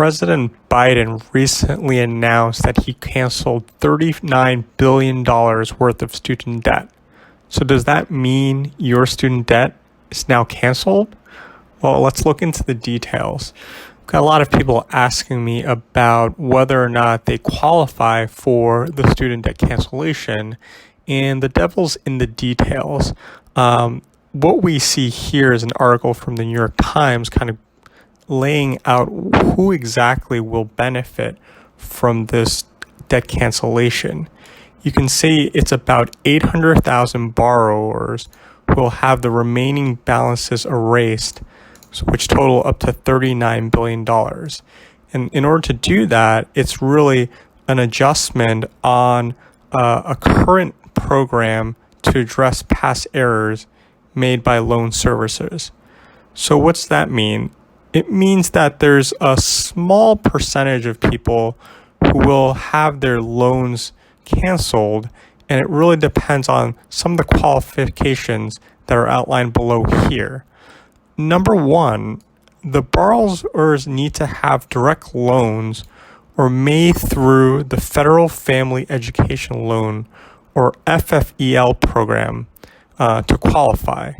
President Biden recently announced that he canceled $39 billion worth of student debt. So does that mean your student debt is now canceled? Well, let's look into the details. I've got a lot of people asking me about whether or not they qualify for the student debt cancellation, and the devil's in the details. What we see here is an article from the New York Times kind of laying out who exactly will benefit from this debt cancellation. You can see it's about 800,000 borrowers who will have the remaining balances erased, which total up to $39 billion. And in order to do that, it's really an adjustment on a current program to address past errors made by loan servicers. So what's that mean? It means that there's a small percentage of people who will have their loans canceled, and it really depends on some of the qualifications that are outlined below here. Number one, the borrowers need to have direct loans or made through the Federal Family Education Loan or FFEL program to qualify.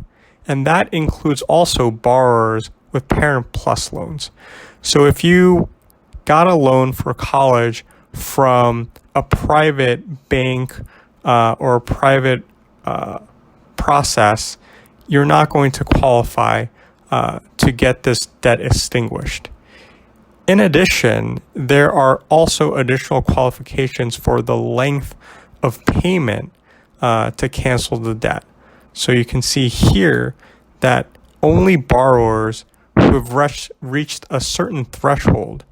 And that includes also borrowers with Parent Plus loans. So if you got a loan for college from a private bank or a private process, you're not going to qualify to get this debt extinguished. In addition, there are also additional qualifications for the length of payment to cancel the debt. So you can see here that only borrowers who have reached a certain threshold,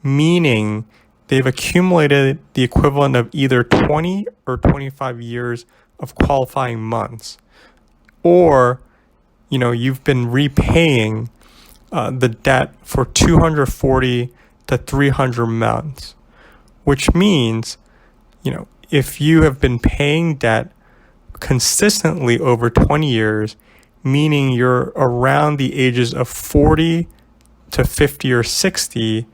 meaning they've accumulated the equivalent of either 20 or 25 years of qualifying months, or you've been repaying the debt for 240 to 300 months, which means, if you have been paying debt consistently over 20 years, meaning you're around the ages of 40 to 50 or 60,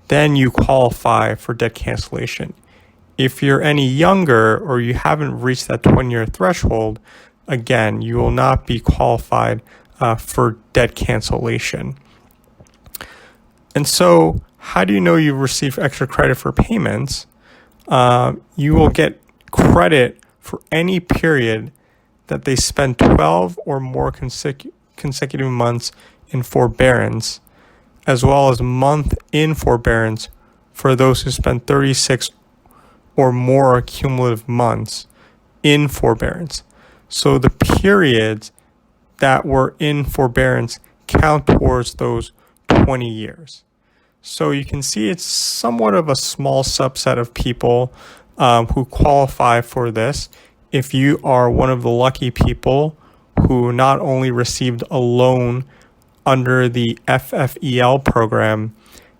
then you qualify for debt cancellation. If you're any younger or you haven't reached that 20-year threshold, again, you will not be qualified for debt cancellation. And so how do you know you've received extra credit for payments? You will get credit for any period that they spend 12 or more consecutive months in forbearance, as well as month in forbearance for those who spend 36 or more cumulative months in forbearance. So the periods that were in forbearance count towards those 20 years. So you can see it's somewhat of a small subset of people who qualify for this. If you are one of the lucky people who not only received a loan under the FFEL program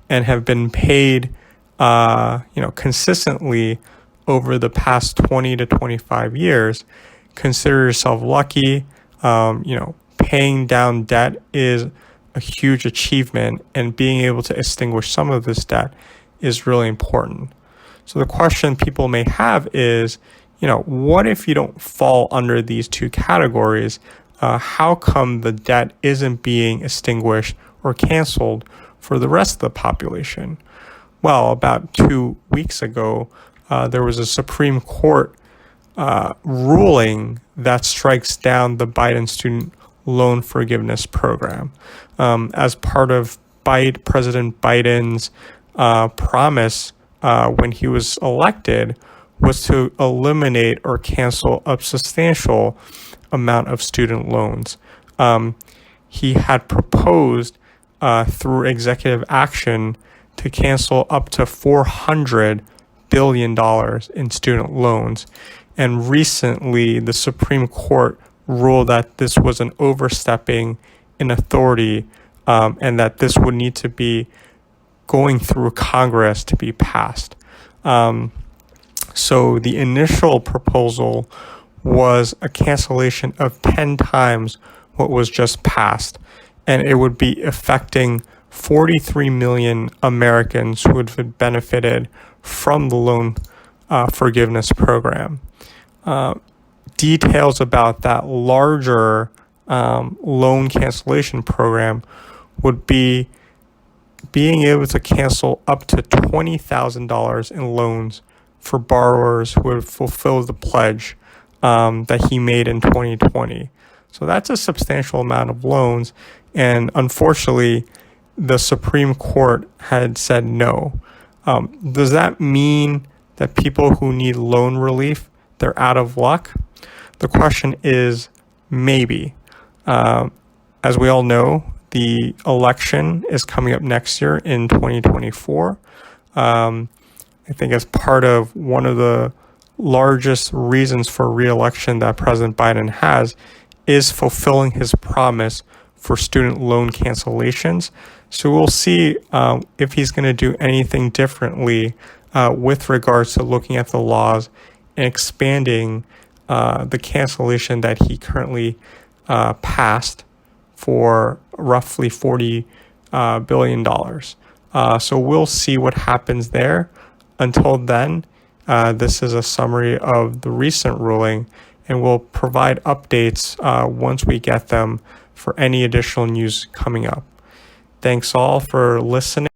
and have been paid consistently over the past 20 to 25 years, consider yourself lucky. Paying down debt is a huge achievement, and being able to extinguish some of this debt is really important. So the question people may have is, what if you don't fall under these two categories? How come the debt isn't being extinguished or canceled for the rest of the population? Well, about 2 weeks ago, there was a Supreme Court ruling that strikes down the Biden student loan forgiveness program. As part of President Biden's promise when he was elected was to eliminate or cancel a substantial amount of student loans. He had proposed through executive action to cancel up to $400 billion in student loans. And recently, the Supreme Court ruled that this was an overstepping in authority, and that this would need to be going through Congress to be passed. So the initial proposal was a cancellation of 10 times what was just passed, and it would be affecting 43 million Americans who would have benefited from the loan forgiveness program. Details about that larger loan cancellation program would be being able to cancel up to $20,000 in loans for borrowers who have fulfilled the pledge that he made in 2020. So that's a substantial amount of loans, and unfortunately, the Supreme Court had said no. Does that mean that people who need loan relief, they're out of luck? The question is maybe. As we all know, the election is coming up next year in 2024. I think as part of one of the largest reasons for re-election that President Biden has is fulfilling his promise for student loan cancellations. So we'll see if he's going to do anything differently with regards to looking at the laws and expanding the cancellation that he currently passed for roughly $40 billion. So we'll see what happens there. Until then, this is a summary of the recent ruling, and we'll provide updates once we get them for any additional news coming up. Thanks all for listening.